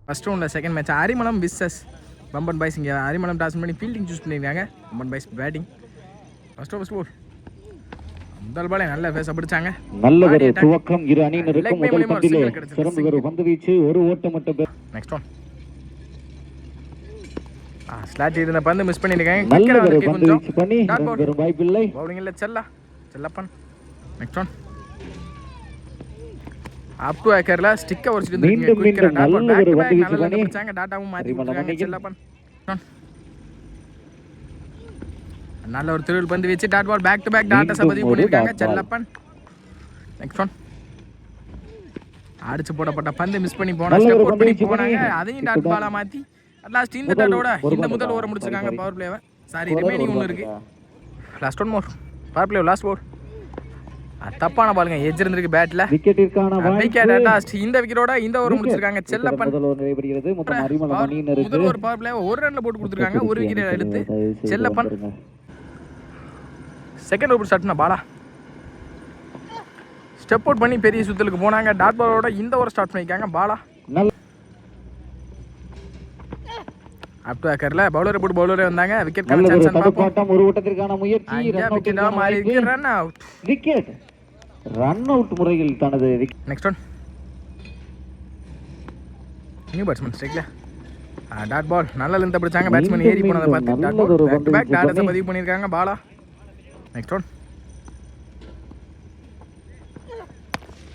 First ரவுண்டில் second match Arimalam versus Pamban boys. இங்கே Arimalam toss பண்ணி ஃபீல்டிங் சூஸ் பண்ணியிருக்காங்க, Pamban boys batting. First ball முதல் பாலே நல்ல பேச பிடிச்சாங்க. நல்ல ஒரு துவக்கம் இரு அணியினருக்கும். முதல் பந்திலே சிறந்த ஒரு பந்து வீச்சு, ஒரு ஓட்டம் மட்டும். நெக்ஸ்ட் ஒன் ஸ்லாட் இருந்த பந்து மிஸ் பண்ணிருக்காங்க. நல்ல ஒரு பந்து வீச்சு பண்ணி ஒரு வாய்ப்பில்லை. பவுலிங் இல்ல Chellappan. Next one up to ஏக்கர்ல ஸ்டிக்க வச்சிட்டு இருந்திருக்கீங்க. குயிக்கரா டாட் பால் பேக் பேக் நல்லா பிடிச்சாங்க. டாட்டாவும் மாத்தி கொடுத்தாங்க செல்லப்பன். நல்ல ஒரு த்ரில் பந்து வச்சு dot ball back to back டாட்டா சபதி பண்ணிருக்காங்க செல்லப்பன். நெக்ஸ்ட் ஒன் அடிச்சு போடப்பட்ட பந்து மிஸ் பண்ணி போனா ஸ்டெப் அவுட் பண்ணி போனாங்க. அதையும் டாட் பாலா மாத்தி லாஸ்ட் இந்த டாட்டோட இந்த முதல் ஓவர் முடிச்சிருக்காங்க பவர் பிளேவை. சாரி ரிமைனிங் ஒன்னு இருக்கு. Last one more power play last over. தப்பான பாலுங்க எட்ஜ் இருந்திருக்கு பேட்ல. விக்கெட்டிற்கான விக்கெட் லாஸ்ட் இந்த விக்கெட்டோட இந்த ஓவர் முடிச்சிருக்காங்க செல்லப்பன். முதல் ஓவர் நிறைவடைகிறது. மொத்தம் அரிமளம் அணியினருக்கு முதல் ஓவர் பவர் பிளே ஒரு ரன்ல போட்டு கொடுத்திருக்காங்க. ஒரு விக்கெட் எடுத்து செல்லப்பன். செகண்ட் ஓவர் ஸ்டார்ட் பண்ண பாலா ஸ்டெப் அவுட் பண்ணி பெரிய சுத்தலுக்கு போனாங்க. டாட் பாலோட இந்த ஓவர் ஸ்டார்ட் பண்ணிருக்காங்க பாலா. அப் டு ஏக்கர்ல பவுலர் போட்டு பவுலரே வந்தாங்க. விக்கெட் கான சான்ஸ் பாப்போம். ஒரு ஓட்டத்திற்கான முயற்சி விக்கெட்டா மாறி இருக்கு. Run out. Wicket run out முறையில் தனது. நெக்ஸ்ட் ஒன் நியூ பேட்ஸ்மேன் ஸ்ட்ரைக்ல டாட் பால் நல்ல லென்த் பிடிச்சாங்க. பேட்ஸ்மேன் ஏறி போனதை பார்த்து dot ball back to back டாட்டா பதிவு பண்ணிருக்காங்க பாலா. நெக்ஸ்ட் ஒன்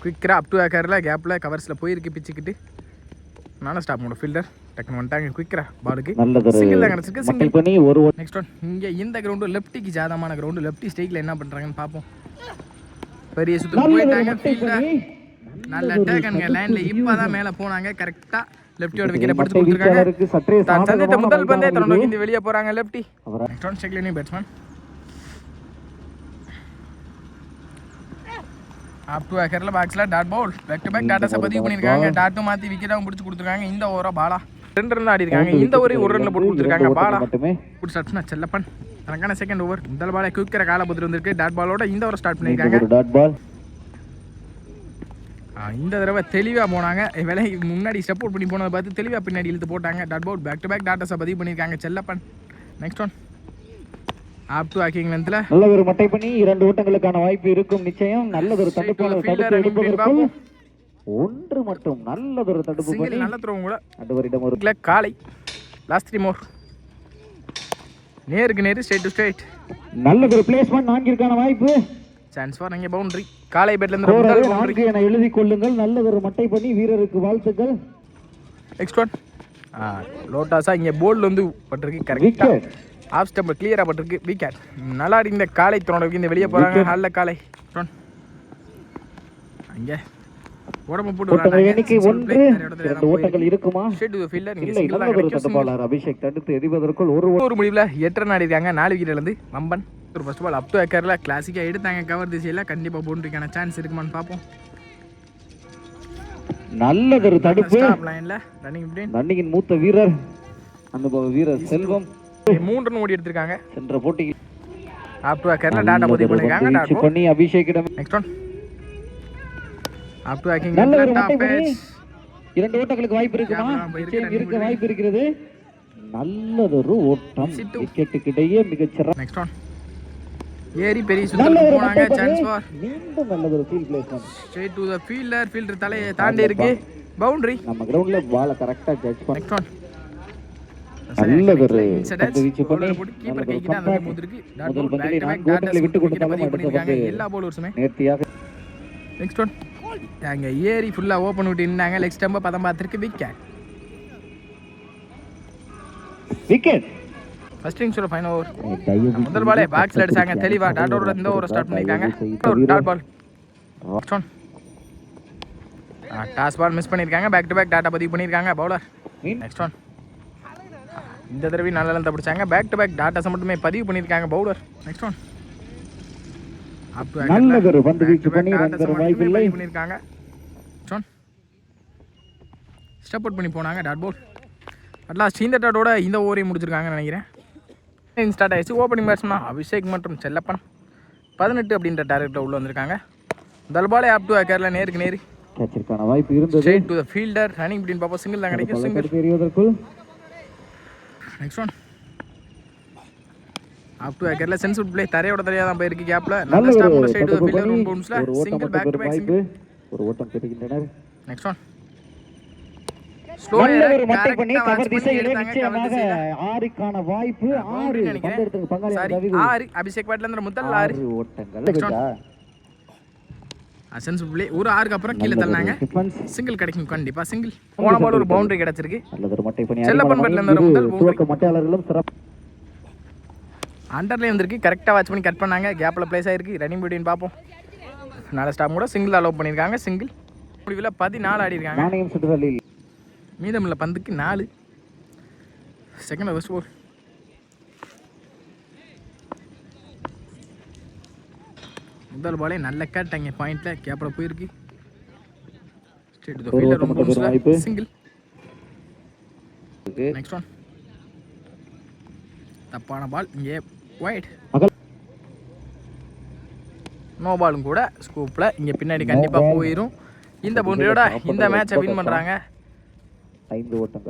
குயிக்கரா அப் டு ஏக்கர்ல கேப்ல கவர்ஸ்ல போயிருக்கு பிச்சுக்கிட்டு நானும் ஸ்டாப் பண்ண ஃபீல்டர் டக்குனு வந்துட்டாங்க. குயிக்கரா பாலுக்கு சிங்கிள் தான் கிடச்சிருக்கு. சிங்கிள் பண்ணி ஒரு நெக்ஸ்ட் ஒன் இங்கே இந்த கிரவுண்டு லெஃப்டிக்கு ஜாதமான கிரவுண்டு. லெஃப்டி ஸ்ட்ரைக்கில் என்ன பண்ணுறாங்கன்னு பார்ப்போம். பெரிய சுற்று போயிட்டாங்க. ஃபீல்டர் நல்ல அட்டாக் லைன்ல இப்போதான் மேலே போனாங்க. கரெக்டாக லெஃப்டியோட விக்கெட்டை பிடிச்சி கொடுத்துருக்காங்க. தான் சந்தித்த முதல் பந்தே தன்னோட இந்த வெளியே போகிறாங்க லெஃப்டி. நெக்ஸ்ட் ஒன் ஸ்ட்ரைக்ல நியூ பேட்ஸ்மேன் அப் டு ஏக்கர்ல பாக்ஸ்ல dot ball back to back டாட்டா பதிவு பண்ணிருக்காங்க. டாட்டும் மாத்தி விக்கெட்டாவும் பிடிச்சி கொடுத்துருக்காங்க. இந்த ஓவரா பாலா 2 ரன் ஆடி இருக்காங்க. இந்த ஓவரே 1 ரன்ல போட்டு கொடுத்துருக்காங்க பாலா. குட் ஸ்டார்ட்னா செல்லப்பன். தனக்கான செகண்ட் ஓவர் இந்த பாலை குயிக்கர கால புதிர் வந்திருக்கு. டாட் பாலோட இந்த ஓவர் ஸ்டார்ட் பண்ணிருக்காங்க. டாட் பால் இந்த தடவை தெளிவா போனாங்க. விலை முன்னாடி ஸ்டெப் அவுட் பண்ணி போனதை பார்த்து தெளிவா பின்னாடி இழுத்து போட்டாங்க. Dot ball back to back டாட்டா பதிவு பண்ணிருக்காங்க Chellappan. Next one up to ஆக்கிங் லென்த்ல நல்ல ஒரு மட்டை பண்ணி 2 ஓட்டங்களுக்கான வாய்ப்பு இருக்கும் நிச்சயம். நல்ல ஒரு தடுப்பு எடுப்பதற்குள் ஒன்று மட்டும் நல்ல ஒரு தடுப்பு பண்ணி நல்ல த்ரோ கூட அடுவரிடம் ஒரு காலை லாஸ்ட் 3 மோர் நேருக்கு நேரு ஸ்ட்ரைட் டு ஸ்ட்ரைட். நல்ல ஒரு பிளேஸ்மென்ட் நான்கிற்கான வாய்ப்பு சான்ஸ் ஃபார் அங்கே பவுண்டரி காலை பேட்ல இருந்து முதல் பவுண்டரி என எழுதி கொள்ளுங்கள். நல்ல ஒரு மட்டை பண்ணி வீரருக்கு வாழ்த்துக்கள். நெக்ஸ்ட் ஒன் லோட்டாஸா இங்கே போல்ட் வந்து பட்டிருக்கு. கரெக்டா ஆஃப் ஸ்டெப் கிளியரா பட்டிருக்கு. விக்கெட் நல்லா இந்த காலை தோணதுக்கு இந்த வெளியே போறாங்க. ஹால்ல காலை அங்கே உடம்பு போட்டு வராங்க. எண்ணிக்கை 1 2 ஓட்டங்கள் இருக்குமா? Straight to the fielder. நீங்க சிங்கிள் தான் கிடைக்கும். அபிஷேக் தடுத்து எறிவதற்குள் ஒரு முடிவுல 8 ரன் ஆடி இருக்காங்க. 4 விக்கெட்ல இருந்து வம்பன். ஒரு ஃபர்ஸ்ட் பால் அப் டு ஏக்கர்ல கிளாசிக்கா எடுத்தாங்க. கவர் திசையில கண்டிப்பா பவுண்டரிக்கான சான்ஸ் இருக்குமான்னு பாப்போம். நல்ல ஒரு தடுப்பு ஸ்டாப் லைன்ல ரன்னிங்கின் மூத்த வீரர் அனுபவ வீரர் செல்வம் 3 ரன் ஓடி எடுத்திருக்காங்க. சென்ற போட்டியில் அப் டு ஏக்கர்ல டாட்டா பதிவு பண்ணிருக்காங்க. டாட் பண்ணி அபிஷேக்கிடம். நெக்ஸ்ட் ஒன் அப் டு ஆக்கிங் டாப் பேட்ச் 2 ஓட்டங்களுக்கு வாய்ப்பு இருக்குமா? இருக்க வாய்ப்பு இருக்கிறது. நல்லதொரு ஓட்டம் விக்கெட்டுக்கு இடையே மிகச்சிறந்த. நெக்ஸ்ட் ஒன் ஏரி பெரிய சுத்தலுக்கு போனாங்க. சான்ஸ் ஃபார் மீண்டும் நல்லதொரு field placement straight to the fielder. Fielder தலையை தாண்டி இருக்கு. பவுண்டரி நம்ம கிரவுண்ட்ல பால கரெக்ட்டா ஜட்ஜ் பண்ணி. நெக்ஸ்ட் ஒன் நல்லதொரு பந்து வீச்சு பண்ணி கீப்பர் கைக்கிட்ட அந்த முதிருக்கு. Dot ball back to back டாட்டா விட்டு கொடுத்தாங்க. எல்லா பவுலர்ஸுமே நேர்த்தியாக. நெக்ஸ்ட் ஒன் அங்கே ஏரி ஃபுல்லா ஓப்பன் விட்டு நின்னாங்க. லெக் ஸ்டம்ப பதம் பார்த்துருக்கு. விக்கெட் ஃபர்ஸ்ட் இன்னிங்ஸோட ஃபைனல் ஓவர் முதல் பாலே பாக்ஸ்ல அடிச்சாங்க. தெளிவா டாட்டோட இந்த ஓவர் ஸ்டார்ட் பண்ணிருக்காங்க. டாட் பால் நெக்ஸ்ட் ஒன் டாஸ் பால் மிஸ் பண்ணிருக்காங்க. பேக் டு பேக் டாட்டா பதிவு பண்ணிருக்காங்க பவுலர். நெக்ஸ்ட் ஒன் இந்த தடவை நல்ல லென்த் பிடிச்சாங்க. பேக் டு பேக் டாட்டாஸ் மட்டுமே பதிவு பண்ணிருக்காங்க பவுலர். நெக்ஸ்ட் ஒன் நல்லதொரு பந்து வீச்சு பண்ணி வாய்ப்பில்லை பண்ணிருக்காங்க. ஸ்டெப் அவுட் பண்ணி போனாங்க. டாட் பால் அட்லாஸ்ட் இந்த டாட்டோட இந்த ஓவரையும் முடிச்சிருக்காங்கன்னு நினைக்கிறேன். ஸ்டார்ட் ஆயிடுச்சு. ஓப்பனிங் பேட்ஸ்மேன் அபிஷேக் மற்றும் செல்லப்பன் 18 அப்படின்ற டார்கெட்டில் உள்ள வந்திருக்காங்க. முதல் பாலே அப் டு ஏக்கர்ல நேருக்கு நேரு கேட்சிற்கான வாய்ப்பு இருந்தது. Straight to the fielder running between பாப்போம். சிங்கிள் தான் கிடைக்கும். சிங்கிள் தெரிவதற்குள் நெக்ஸ்ட் ஒன் அப் டு ஏக்கர்ல சென்சிபிள் ப்ளே தரையோட தரையா தான் போயிருக்கு. கேப்ல நல்ல ஸ்டாப் கூட straight to the fielder room பவுன்ஸ்ல single back to back single. ஒரு ஓட்டம் பெறுகின்றனர். நெக்ஸ்ட் ஒன் ஸ்லோ ஏர் மட்டை பண்ணி கவர் திசையிலே நிச்சயமாக 6 க்கான வாய்ப்பு. 6 பந்தெடுத்து பங்காளி ரவி 6 அபிஷேக் பாட்ல இருந்து முதல் 6 ஓட்டங்கள். சென்சிபிள் ப்ளே ஒரு 6 க்கு அப்புறம் கீழ தள்ளாங்க. சிங்கிள் கிடைக்கும் கண்டிப்பா சிங்கிள். போன பால் ஒரு பவுண்டரி கிடைச்சிருக்கு. நல்ல ஒரு மட்டை பண்ணி செல்லப்பன் பாட்ல இருந்து முதல் துவக்க மட்டையாளர்களும் சிறப்பு அண்டர்லே வந்திருக்கு. கரெக்டா வாட்ச் பண்ணி கட் பண்ணாங்க. கேப்ல ப்ளேஸ் ஆயிருக்கு. ரன்னிங் பிட்வீன் பாப்போம். நல்ல ஸ்டாப் கூட சிங்கிள் அலோவ் பண்ணிருக்காங்க. சிங்கிள் முடிவுல 14 ஆடி இருக்காங்க. நாணயம் சுற்றுதலில் மீதமுள்ள பந்துக்கு 4 செகண்ட் ஃபர்ஸ்ட் பால். முதல் பாலே நல்ல கட் அங்கே பாயிண்ட்ல கேப்ல போயிருக்கு. Straight to the fielder room பவுன்ஸ்ல சிங்கிள். நெக்ஸ்ட் ஒன் தப்பான பால் இங்கே வைட். நோ பாலும் கூட ஸ்கூப்ல இங்க பின்னாடி கண்டிப்பா போயிடும். இந்த பவுண்டரியோட இந்த மேட்சை வின் பண்றாங்க. 5 ஓட்டங்கள்.